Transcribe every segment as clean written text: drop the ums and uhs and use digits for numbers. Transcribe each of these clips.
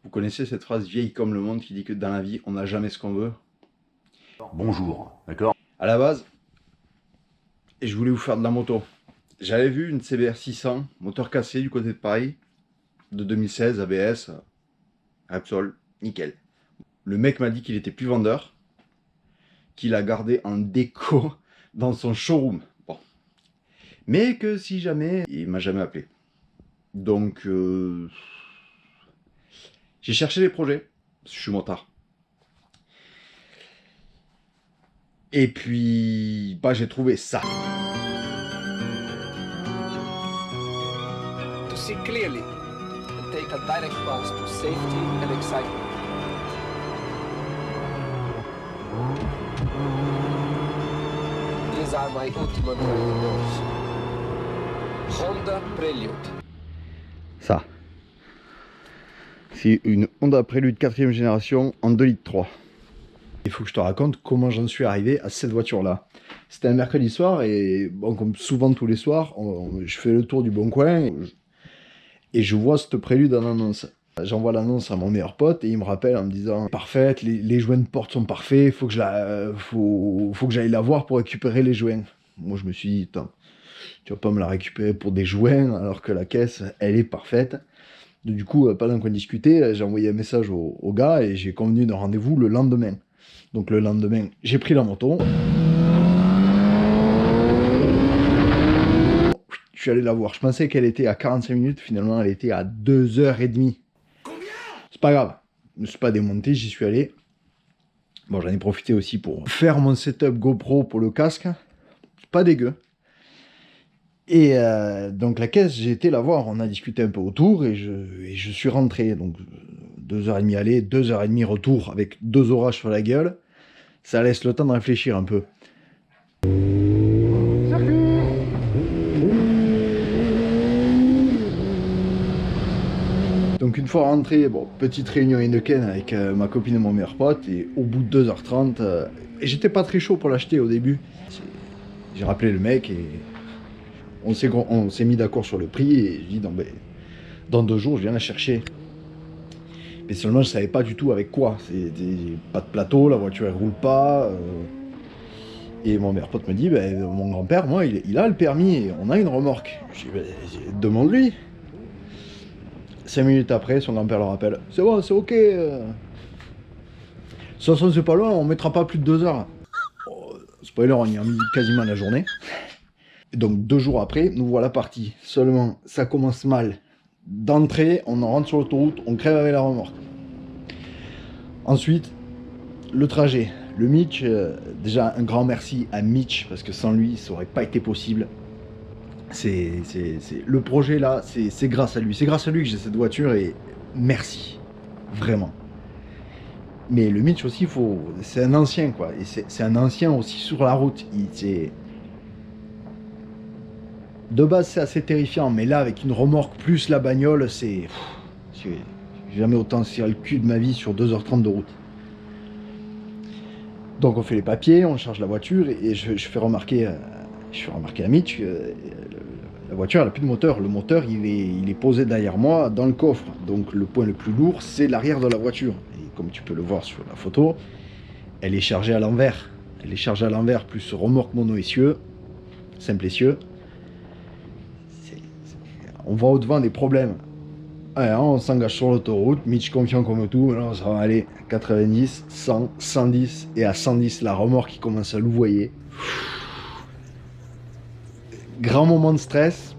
Vous connaissez cette phrase vieille comme le monde qui dit que dans la vie, on n'a jamais ce qu'on veut? Bonjour, d'accord? À la base, je voulais vous faire de la moto. J'avais vu une CBR 600, moteur cassé du côté de Paris, de 2016, ABS, Repsol, nickel. Le mec m'a dit qu'il était plus vendeur, qu'il a gardé en déco dans son showroom. Bon. Mais que si jamais, il m'a jamais appelé. Donc, j'ai cherché des projets, parce que je suis motard. Et puis, bah, j'ai trouvé ça. To see clearly and take a direct path to safety and excitement. These are my ultimate driving goals. Honda Prelude. Ça. C'est une Honda Prelude 4ème génération en 2,3 litres. Il faut que je te raconte comment j'en suis arrivé à cette voiture-là. C'était un mercredi soir et, bon, comme souvent tous les soirs, je fais le tour du Bon Coin et je vois cette Prélude en annonce. J'envoie l'annonce à mon meilleur pote et il me rappelle en me disant « Parfaite, les joints de porte sont parfaits, faut que j'aille la voir pour récupérer les joints. » Moi je me suis dit « Attends, tu vas pas me la récupérer pour des joints alors que la caisse, elle est parfaite. » Du coup, pendant qu'on discutait, j'ai envoyé un message au gars et j'ai convenu d'un rendez-vous le lendemain. Donc le lendemain, j'ai pris la moto. Je suis allé la voir. Je pensais qu'elle était à 45 minutes. Finalement, elle était à 2h30. C'est pas grave. Je ne me suis pas démonté. J'y suis allé. Bon, j'en ai profité aussi pour faire mon setup GoPro pour le casque. Pas dégueu. Et donc la caisse, j'ai été la voir. On a discuté un peu autour et je suis rentré. Donc 2h30 aller, 2h30 retour avec 2 orages sur la gueule. Ça laisse le temps de réfléchir un peu. Donc une fois rentré, bon, petite réunion Heineken avec ma copine et mon meilleur pote, et au bout de 2h30, et j'étais pas très chaud pour l'acheter au début. J'ai rappelé le mec et on s'est mis d'accord sur le prix et je dis non, ben, dans 2 jours je viens la chercher. Mais seulement je savais pas du tout avec quoi. C'était pas de plateau, la voiture elle roule pas. Et mon meilleur pote me dit, ben, mon grand-père, moi, il a le permis et on a une remorque. Je dis, ben, demande-lui. 5 minutes après, son grand-père le rappelle. C'est bon, c'est ok. De toute façon, c'est pas loin, on mettra pas plus de 2 heures. Oh, spoiler, on y a mis quasiment la journée. Et donc 2 jours après, nous voilà partis. Seulement, ça commence mal. D'entrée, on rentre sur l'autoroute, on crève avec la remorque. Ensuite, le trajet. Le Mitch, déjà un grand merci à Mitch, parce que sans lui, ça aurait pas été possible. Le projet là, c'est grâce à lui. C'est grâce à lui que j'ai cette voiture et merci. Vraiment. Mais le Mitch aussi, c'est un ancien quoi. Et c'est un ancien aussi sur la route. De base, c'est assez terrifiant, mais là, avec une remorque plus la bagnole, j'ai jamais autant tiré le cul de ma vie sur 2h30 de route. Donc on fait les papiers, on charge la voiture et je fais remarquer à Mitch, la voiture elle n'a plus de moteur. Le moteur il est posé derrière moi dans le coffre. Donc le point le plus lourd c'est l'arrière de la voiture. Et comme tu peux le voir sur la photo, elle est chargée à l'envers. Elle est chargée à l'envers plus remorque mono-essieu, simple essieu. On va au-devant des problèmes. Allez, on s'engage sur l'autoroute, Mitch confiant comme tout, alors ça va aller 90, 100, 110, et à 110 la remorque qui commence à louvoyer. Grand moment de stress,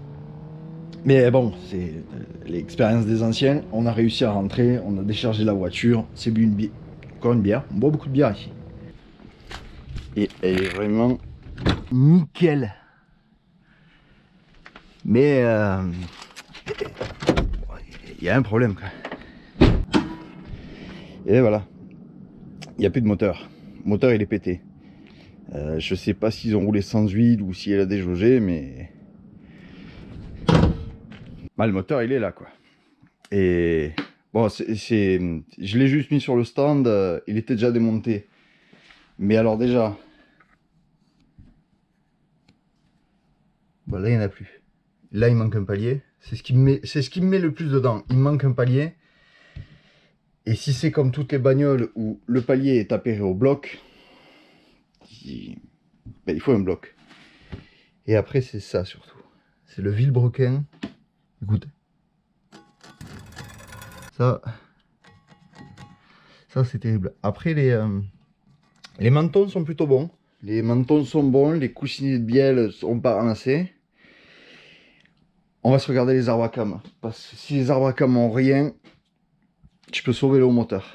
mais bon, c'est l'expérience des anciens, on a réussi à rentrer, on a déchargé la voiture, c'est bu encore une bière, on boit beaucoup de bière ici. Et elle est vraiment nickel. Mais il y a un problème quoi. Et voilà, il n'y a plus de moteur. Le moteur il est pété. Je sais pas s'ils ont roulé sans huile ou si elle a déjaugé, mais bah, le moteur il est là quoi. Et bon, je l'ai juste mis sur le stand, il était déjà démonté. Mais alors déjà, bon, là il n'y en a plus. Là il manque un palier. C'est ce qui me met le plus dedans. Il me manque un palier. Et si c'est comme toutes les bagnoles où le palier est appairé au bloc, ben, il faut un bloc. Et après, c'est ça surtout. C'est le vilebrequin. Écoute. Ça c'est terrible. Après, les mentons sont plutôt bons. Les mentons sont bons, les coussinets de bielle sont pas ramassés. On va se regarder les arbres à cames. Parce que si les arbres à cames ont rien, tu peux sauver le haut moteur.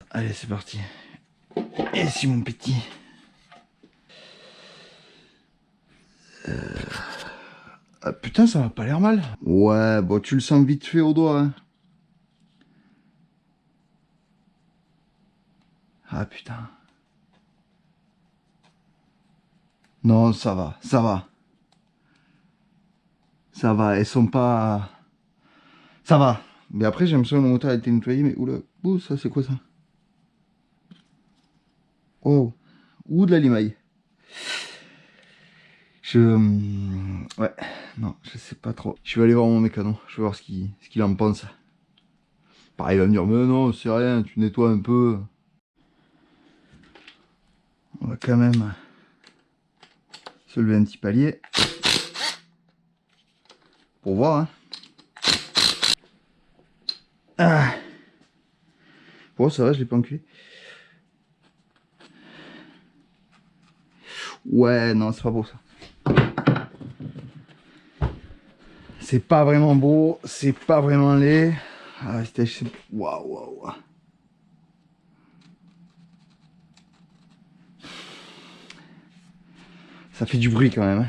Allez, c'est parti. Et si mon petit. Ah, putain, ça m'a pas l'air mal. Ouais, bon, tu le sens vite fait au doigt. Hein. Ah putain. Non, ça va, ça va. Ça va, elles sont pas... Ça va. Mais après, j'ai l'impression que le moteur a été nettoyé, mais oula, ouh, ça c'est quoi ça? Oh, ou de la limaille. Ouais, non, je sais pas trop. Je vais aller voir mon mécano, je vais voir ce qu'il en pense. Pareil, il va me dire, mais non, c'est rien, tu nettoies un peu. On va quand même se lever un petit palier. Pour voir, hein. Ah. Bon, ça va, je l'ai pas enculé. Ouais, non, c'est pas beau ça. C'est pas vraiment beau, c'est pas vraiment laid. Ah, waouh, waouh, waouh. Ça fait du bruit quand même.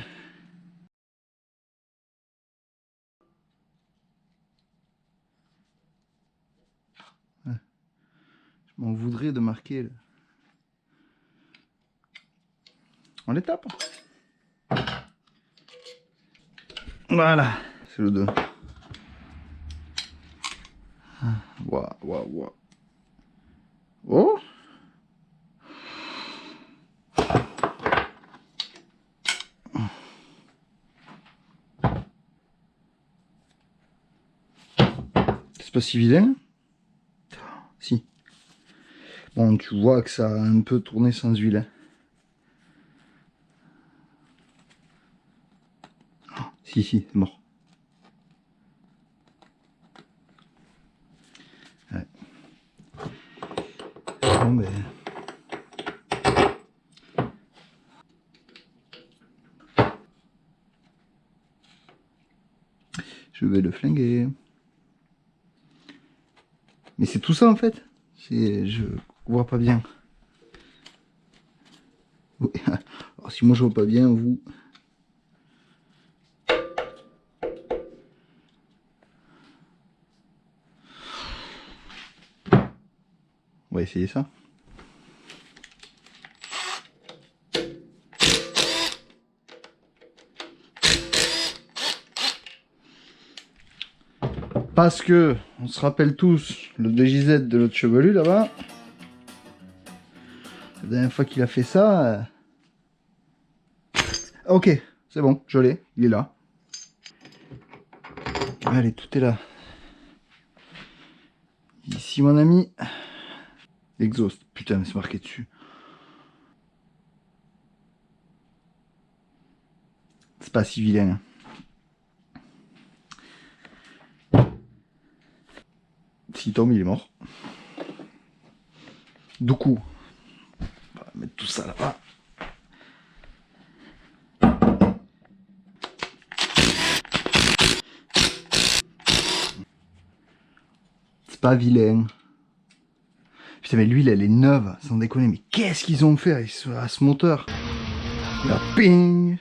Hein. Je m'en voudrais de marquer. Là. On les tape. Voilà, c'est le 2. Waouh, waouh, waouh. Oh! C'est pas si vilain. Si. Bon, tu vois que ça a un peu tourné sans huile. Hein. Si, c'est mort. Ouais. Bon, ben... Je vais le flinguer. Mais c'est tout ça en fait. Je vois pas bien. Oui. Alors si moi je vois pas bien, vous... On va essayer ça. Parce que, on se rappelle tous le DJZ de notre chevelu là-bas. La dernière fois qu'il a fait ça... Ok, c'est bon, je l'ai, il est là. Allez, tout est là. Ici mon ami. Exhaust, putain, c'est marqué dessus. C'est pas si vilain. S'il tombe, il est mort. Du coup, on va mettre tout ça là-bas. C'est pas vilain. Putain, mais l'huile, elle est neuve, sans déconner. Mais qu'est-ce qu'ils ont fait à ce moteur? Là, ping!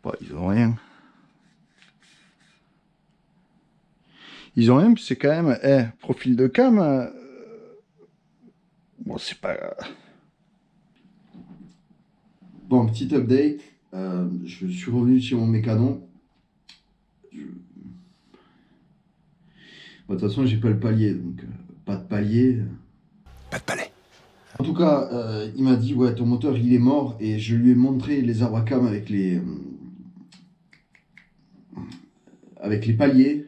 Bah, ils ont rien. Ils ont rien, puis c'est quand même... profil de cam... Bon, c'est pas... Bon, petit update. Je suis revenu chez mon mécano. Bon, de toute façon, j'ai pas le palier, donc pas de palier. Pas de palais. En tout cas, il m'a dit, ouais, ton moteur, il est mort. Et je lui ai montré les Awacam avec les paliers.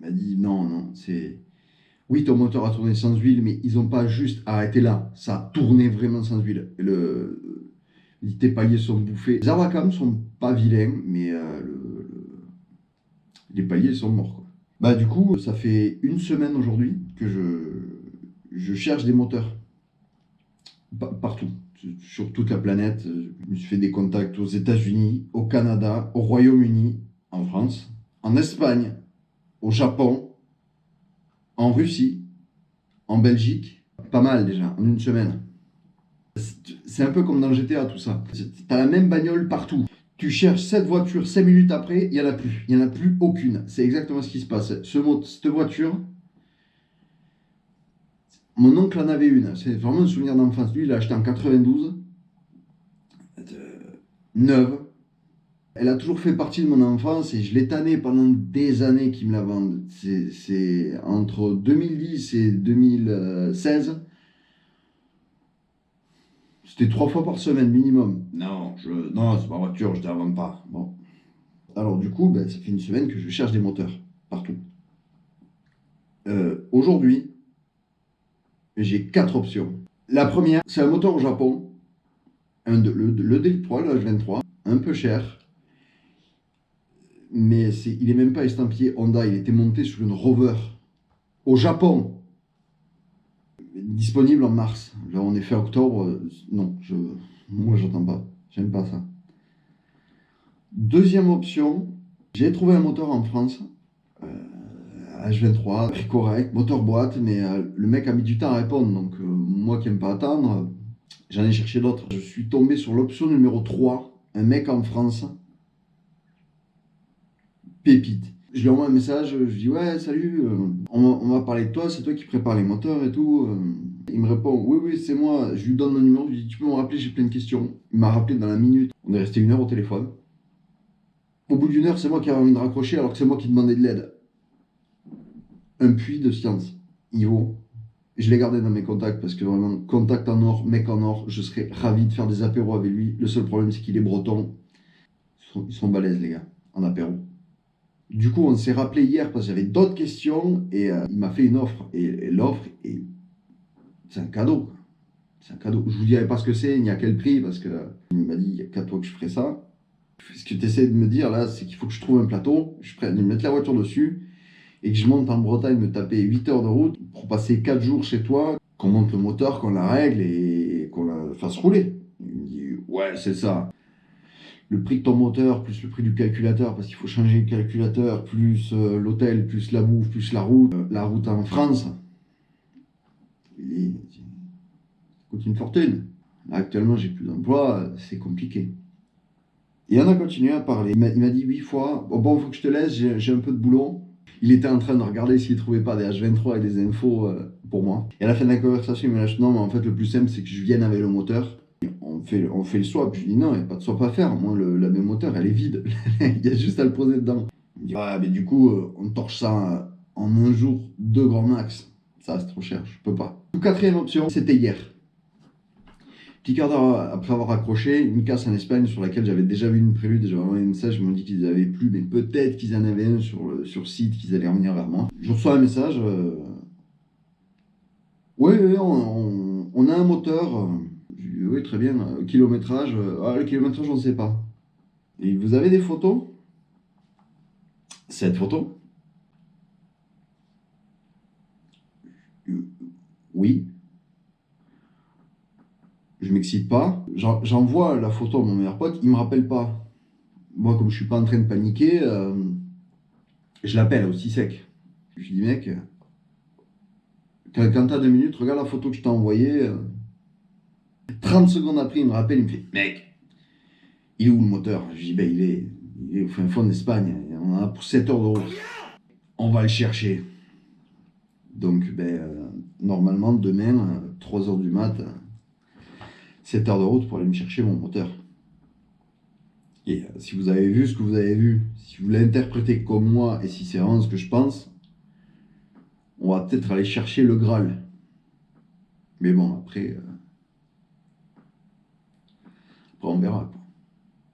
Il m'a dit, non, non, c'est... Oui, ton moteur a tourné sans huile, mais ils n'ont pas juste arrêté là. Ça a tourné vraiment sans huile. Tes paliers sont bouffés. Les Awacam sont pas vilains, mais les paliers sont morts, quoi. Bah du coup, ça fait une semaine aujourd'hui que je cherche des moteurs. Partout, sur toute la planète. Je me suis fait des contacts aux États-Unis, au Canada, au Royaume-Uni, en France, en Espagne, au Japon, en Russie, en Belgique. Pas mal déjà, en une semaine. C'est un peu comme dans GTA tout ça. T'as la même bagnole partout. Tu cherches cette voiture, 5 minutes après, il n'y en a plus. Il n'y en a plus aucune. C'est exactement ce qui se passe. Cette voiture, mon oncle en avait une. C'est vraiment un souvenir d'enfance. Lui, il l'a acheté en 92. Neuve. Elle a toujours fait partie de mon enfance et je l'ai tannée pendant des années qu'il me la vendent. C'est entre 2010 et 2016. C'était 3 fois par semaine minimum. Non, c'est ma voiture, je ne te la vends pas. Bon. Alors du coup, ça fait une semaine que je cherche des moteurs partout. Aujourd'hui, j'ai 4 options. La première, c'est un moteur au Japon. Le D3, le H23, un peu cher. Mais il est même pas estampillé Honda, il était monté sur une Rover. Au Japon. Disponible en mars. Là, on est fin octobre. Non, moi, j'attends pas. J'aime pas ça. Deuxième option, j'ai trouvé un moteur en France. H23, très correct, moteur boîte, mais le mec a mis du temps à répondre. Donc, moi qui n'aime pas attendre, j'en ai cherché d'autres. Je suis tombé sur l'option numéro 3, un mec en France. Pépite. Je lui envoie un message, je dis ouais, salut, on va parler de toi, c'est toi qui prépares les moteurs et tout. Il me répond oui, c'est moi. Je lui donne mon numéro, je lui dis tu peux me rappeler, j'ai plein de questions. Il m'a rappelé dans la minute. On est resté 1 heure au téléphone. Au bout d'1 heure, c'est moi qui avais envie de raccrocher alors que c'est moi qui demandais de l'aide. Un puits de science. Ivo. Je l'ai gardé dans mes contacts parce que vraiment, contact en or, mec en or, je serais ravi de faire des apéros avec lui. Le seul problème, c'est qu'il est breton. Ils sont balèzes, les gars, en apéro. Du coup, on s'est rappelé hier parce que j'avais d'autres questions et il m'a fait une offre. Et l'offre, c'est un cadeau. C'est un cadeau. Je vous dirai pas ce que c'est, ni à quel prix, parce que il m'a dit, il n'y a qu'à toi que je ferai ça. Ce que tu essaies de me dire là, c'est qu'il faut que je trouve un plateau, je prenne, mettre la voiture dessus et que je monte en Bretagne, me taper 8 heures de route pour passer 4 jours chez toi, qu'on monte le moteur, qu'on la règle et qu'on la fasse rouler. Il me dit, ouais, c'est ça. Le prix de ton moteur, plus le prix du calculateur, parce qu'il faut changer le calculateur, plus l'hôtel, plus la bouffe, plus la route en France. Ça coûte une fortune. Là, actuellement, j'ai plus d'emploi, c'est compliqué. Et on a continué à parler. Il m'a dit 8 fois, bon, faut que je te laisse, j'ai un peu de boulot. Il était en train de regarder s'il ne trouvait pas des H23 et des infos pour moi. Et à la fin de la conversation, il m'a dit non, mais en fait, le plus simple, c'est que je vienne avec le moteur. On fait le swap. Je lui dis non, il n'y a pas de swap à faire. Moi, la même moteur, elle est vide. Il y a juste à le poser dedans. Il me dit ah, mais du coup, on torche ça en un jour, 2 grands max. Ça, c'est trop cher, je peux pas. Quatrième option, c'était hier. Petit quart d'heure après avoir accroché, une casse en Espagne sur laquelle j'avais déjà vu une prélude, j'avais envoyé un message, ils m'ont dit qu'ils n'avaient plus, mais peut-être qu'ils en avaient un sur site, qu'ils allaient revenir vers moi. Je reçois un message. Oui, on a un moteur. Je dis, oui, très bien. Kilométrage. Le kilométrage, on ne sait pas. Et vous avez des photos? Cette photo? Oui. Je m'excite pas. J'envoie la photo à mon meilleur pote, il me rappelle pas. Moi, comme je suis pas en train de paniquer, je l'appelle aussi sec. Je lui dis, mec, quand t'as 2 minutes, regarde la photo que je t'ai envoyée. 30 secondes après, il me rappelle, il me fait, mec, il est où le moteur? Je lui dis, il est au fin fond d'Espagne. On en a pour 7 heures de route. On va le chercher. Donc, normalement, demain, 3 heures du mat', 7 heures de route pour aller me chercher mon moteur. Et si vous avez vu ce que vous avez vu, si vous l'interprétez comme moi, et si c'est vraiment ce que je pense, on va peut-être aller chercher le Graal. Mais bon, après, Après, on verra.